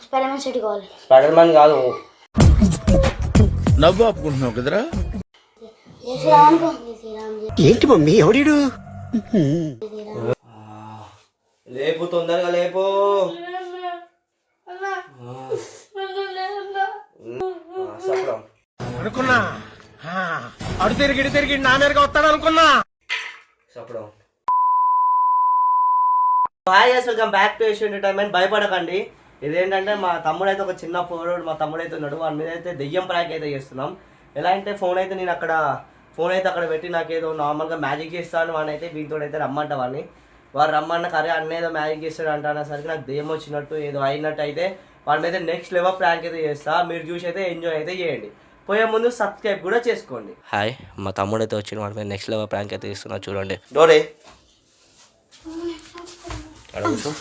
Spider set కావాలి. Spider man కాదు. నవ్వు ఆపుకుంటున్నావు కదరా. ఏంటి మమ్మీ ఎవడీడు? లేపు, తొందరగా లేపు. అనుకున్నా అడు తిరిగి నా మీదగా వస్తాడు అనుకున్నా. చెప్పడం. Hi guys, welcome back to Asian entertainment. భయపడకండి, ఇదేంటంటే మా తమ్ముడు అయితే ఒక చిన్న ఫోన్, మా తమ్ముడు అయితే ఉన్నాడు, వాడి మీద అయితే దెయ్యం ప్రాంక్ అయితే చేస్తున్నాం. ఎలా అంటే ఫోన్ అయితే నేను ఫోన్ అయితే అక్కడ పెట్టి నాకేదో నార్మల్గా మ్యాజిక్ చేస్తాను వాడిని అయితే దీంతో అయితే రమ్మంట వాడిని. వాడు రమ్మన్న కరే అన్న ఏదో మ్యాజిక్ చేస్తాడు అంట అనేసరికి నాకు దెయ్యం వచ్చినట్టు ఏదో అయినట్టు అయితే వాడి మీద నెక్స్ట్ లెవెల్ ప్రాంక్ అయితే చేస్తా. మీరు చూసి అయితే ఎంజాయ్ అయితే చేయండి. పోయే ముందు సబ్స్క్రైబ్ కూడా చేసుకోండి. హాయ్, మా తమ్ముడు అయితే వచ్చిన వాడి మీద నెక్స్ట్ లెవెల్ ప్రాంక్ అయితే చేస్తున్నా, చూడండి. డోరే అడుగు.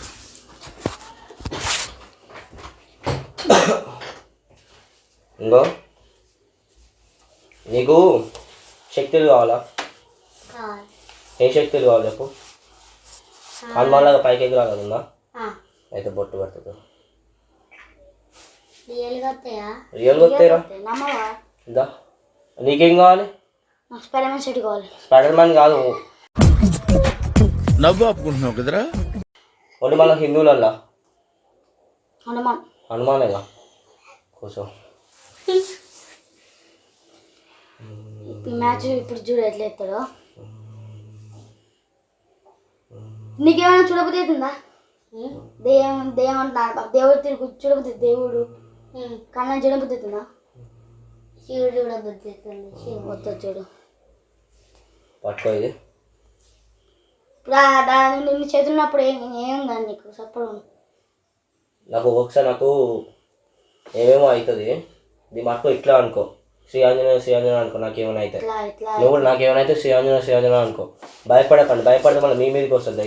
ఇంకో నీకు శక్తులు కావాలా? ఏ శక్తులు కావాలి చెప్పు. హనుమాన్లాగా పైకి ఎగి రాగలుందా? అయితే బొట్టు పడుతుంది. రియల్గా వస్తాయిరా. ఇందా, నీకేం కావాలి? స్పైడర్ సెట్ కావాలి. స్పైడర్ మ్యాన్ కాదు. నవ్వు ఆపుకుంటున్నావు కదరా. ఓన్లీ మన హిందువులల్లా హనుమానేగా. కూర్చో. మ్యాచ్ ఇప్పుడు చూడు ఎట్లా ఎత్తాడో. నీకేమైనా చూడబుద్ధి అవుతుందా? దెయ్యం అంటున్నారు, దేవుడు తిరిగి చూడబుద్ధి, దేవుడు కన్నా చూడబుద్ధి అవుతుందా? శివుడు చూడబుద్ధి అవుతుంది. వద్దు చూడు, పట్టుకో. ఇది ఇప్పుడు నిన్ను చేతున్నప్పుడు ఏముందా నీకు సప్పుడు? నాకు ఒక్కొక్కసారి ఏమేమో అవుతుంది. ఇది మట్టుకో, ఇట్లా అనుకో, శ్రీ ఆంజనేయ అనుకో. నాకేమైనా అవుతుంది, నువ్వు కూడా నాకేమైనా అయితే శ్రీ ఆంజనేయ అనుకో. భయపడకండి, భయపడితే మళ్ళీ మీ మీదకి వస్తుంది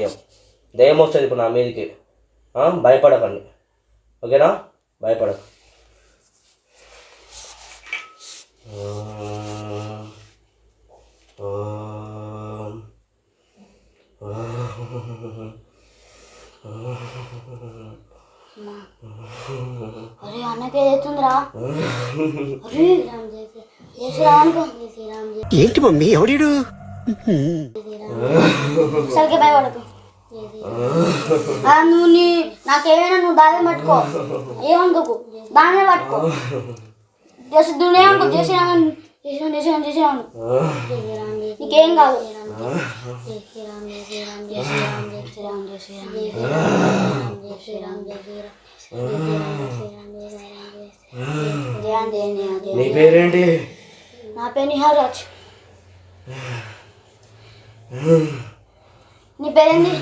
దెయ్యం వస్తుంది ఇప్పుడు నా మీదకి. భయపడకండి, ఓకేనా? భయపడక. అరే అన్నకే అవుతుందిరా. ఏంటి మమ్మీ ఎవడీడు? సరిగ్గా భయపడకు. నువ్వు నాకేమైనా నువ్వు దాన్ని పట్టుకో, ఏమనుకోకు, దాన్నే పట్టుకో. దునియా చేసేవాను నీకేం కాదు. నీ పేరేంటి? నా పేరు నిహాల్ రాజ్. నీ పేరేంటి?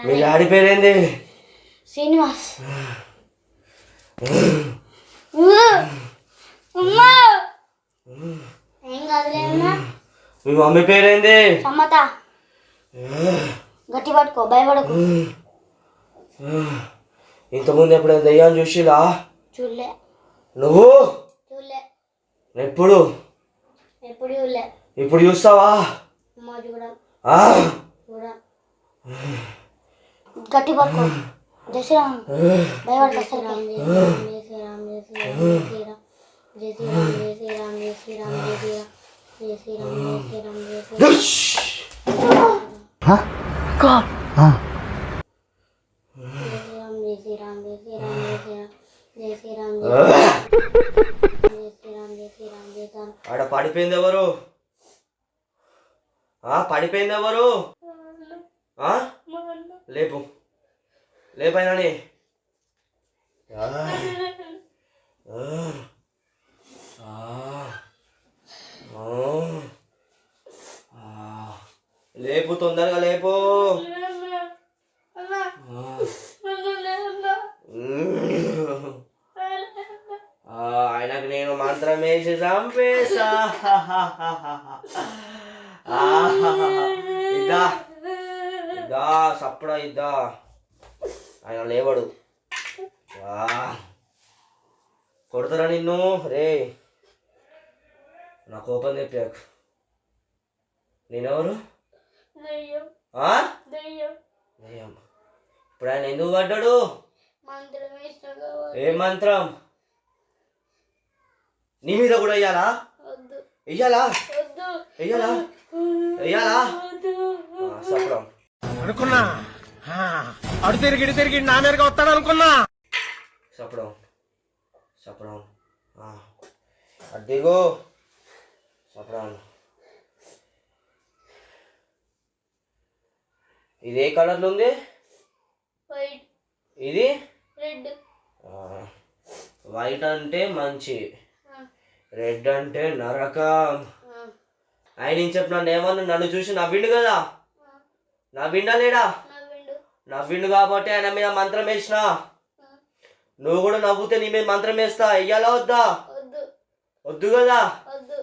మీ డాడీ పేరేంటి? శ్రీనివాస్. ఏం కాదులేమన్నా. మీ మమ్మీ పేరేంటి? సమ్మత. గట్టి పట్టుకో, భయపడకు. ఇంతకుముందు ఎప్పుడైనా దయ్యాన్ని చూసిలా? చూడలే. నువ్వు? చూడలే. ఎప్పుడు? ఎప్పుడు చూడలే. ఇప్పుడు చూస్తావా? గట్టి పట్టుకో. జై శ్రీరామ్. భయపడతా. ఆడ పడిపోయింది ఎవరు? పడిపోయింది ఎవరు? లేపు, లేపైనాని. లేపు, తొందరగా లేపు. ఆయనకు నేను మంత్రం వేసి చంపేసా. ఇద్దా ఇద్దా సప్పుడా ఇద్దా. ఆయన లేవడు. కొడతారా నిన్ను? రే నా కోపం తెప్పాకు. నేనెవరు? దెయ్యం. ఇప్పుడు ఆయన ఎందుకు పడ్డాడు? మంత్రం వేసిన కావాలి. ఏ మంత్రం? నీ మీద కూడా వెయ్యాలా? వద్దు వెయ్యాలా? వద్దు వెయ్యాలా? వెయ్యాలా? వద్దు. సప్రం అనుకున్నా అడు తిరిగి నా మీదగా వస్తాడు అనుకున్నా. సప్రం సప్రం అడ్డిగో సప్రం. ఇది ఏ కలర్లో ఉంది? వైట్ ఇది రెడ్. వైట్ అంటే మంచి, రెడ్ అంటే నరకం. ఆయన చెప్పు నన్ను ఏమన్నా, నన్ను చూసి నవ్విండు కదా, నవ్విండా లేడా? నవ్విండు. నవ్విండు కాబట్టి ఆయన మీద మంత్రం వేసిన. నువ్వు కూడా నవ్వుతే నీ మీద మంత్రం వేస్తా. వెయ్యాలా వద్దా? వద్దు వద్దు కదా. వద్దు.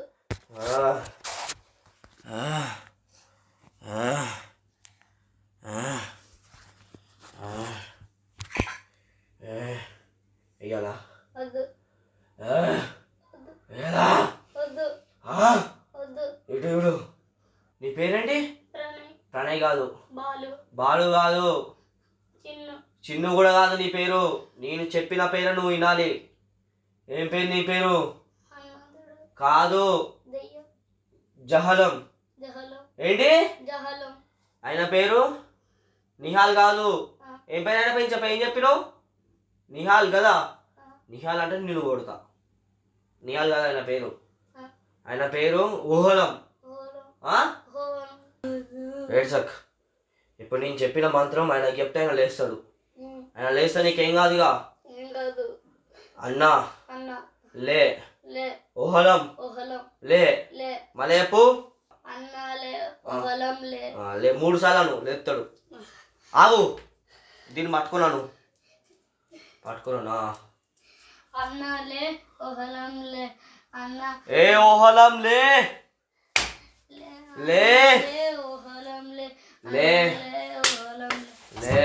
వెయ్యాలా? వద్దు వెయ్యాలా? వద్దు వద్దు. ఇటు ఇడు. నీ పేరేంటి? ప్రణయ్. ప్రణయ్ కాదు, బాలు. బాలు కాదు, చిన్ను. చిన్ను కూడా కాదు. నీ పేరు నేను చెప్పిన పేరు నువ్వు వినాలి. ఏం పేరు నీ పేరు? హనుమంతుడు. కాదు, దెయ్యం. జహలం. జహలం. ఏంటి జహలం. ఆయన పేరు? నిహాల్ కాదు. ఏం పేరు ఆయన పేరు? ఏం చెప్పినావు? నిహాల్ కదా. నిహాల్ అంటే నిన్ను కొడతా. నిహాల్ కాదు ఆయన పేరు. ఆయన పేరు ఊహలం. ఏడ్సక్. ఇప్పుడు నేను చెప్పిన మంత్రం ఆయన చెప్తే ఆయన లేస్తాడు. ఆయన లేస్తే నీకేం కాదుగా. ఏం కాదు. అన్నా అన్న. లే. లే. ఊహలం ఓహలం. లే. లే. మళ్ళీ చెప్పు. అన్న లే. ఓహలం లే. లే 3 సార్లు లేస్తాడు. ఆగు, దీన్ని పట్టుకున్నాను. పట్టుకున్నా. అన్న లే. ఓహలం లే. అన్న. ఏ ఓహలం లే. లే. ఓహలం లే. లే. ఓహలం లే.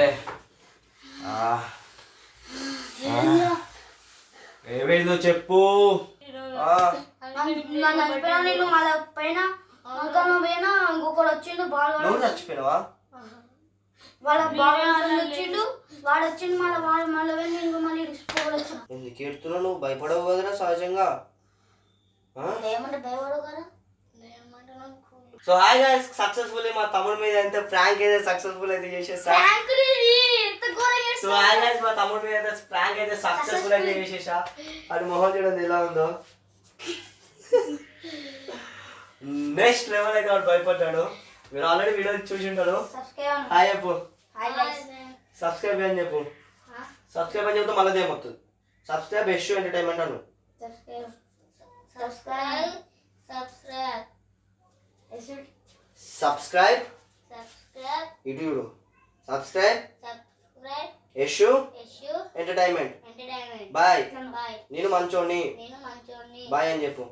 ఏమైందో చెప్పు. నేను వాళ్ళ పైన పైన ఇంకొకడు వచ్చిండు. బాగా నువ్వు చచ్చిపోయినావా? వాళ్ళ బాగా వచ్చిండు. వాడు వచ్చిండు. మళ్ళీ వెళ్ళి ఇంకో మళ్ళీ వచ్చిన. ఎందుకు ఏడుతున్నావు? నువ్వు భయపడవు కదరా సహజంగా. ఏమంటే భయపడవు కదా. సో హాయ్ గైస్, సక్సెస్ఫుల్లీ మా తమ్ముడి మీద అయితే ప్రాంక్ అయితే సక్సెస్ఫుల్ అయితే చేసేసా. సో హాయ్ గైస్, మా తమ్ముడి మీద అయితే ప్రాంక్ అయితే సక్సెస్ఫుల్ అయితే చేసేసా. అది మొహం చూడండి ఎలా ఉందో. నెక్స్ట్ లెవెల్ అయితే వాడు భయపడ్డాడు. మీరు ఆల్రెడీ వీడియో చూసి ఉంటారు. హాయ్ చెప్పు. సబ్స్క్రైబ్ అని చెప్పు. సబ్స్క్రైబ్ అని చెప్తే మళ్ళీ ఏమవుతుంది? సబ్స్క్రైబ్ యశు ఎంటర్టైన్మెంట్ అను. సబ్స్క్రైబ్ ఇటు చూడు. Subscribe Yashu entertainment. బాయ్. నేను మంచోని. బాయ్ అని చెప్పు.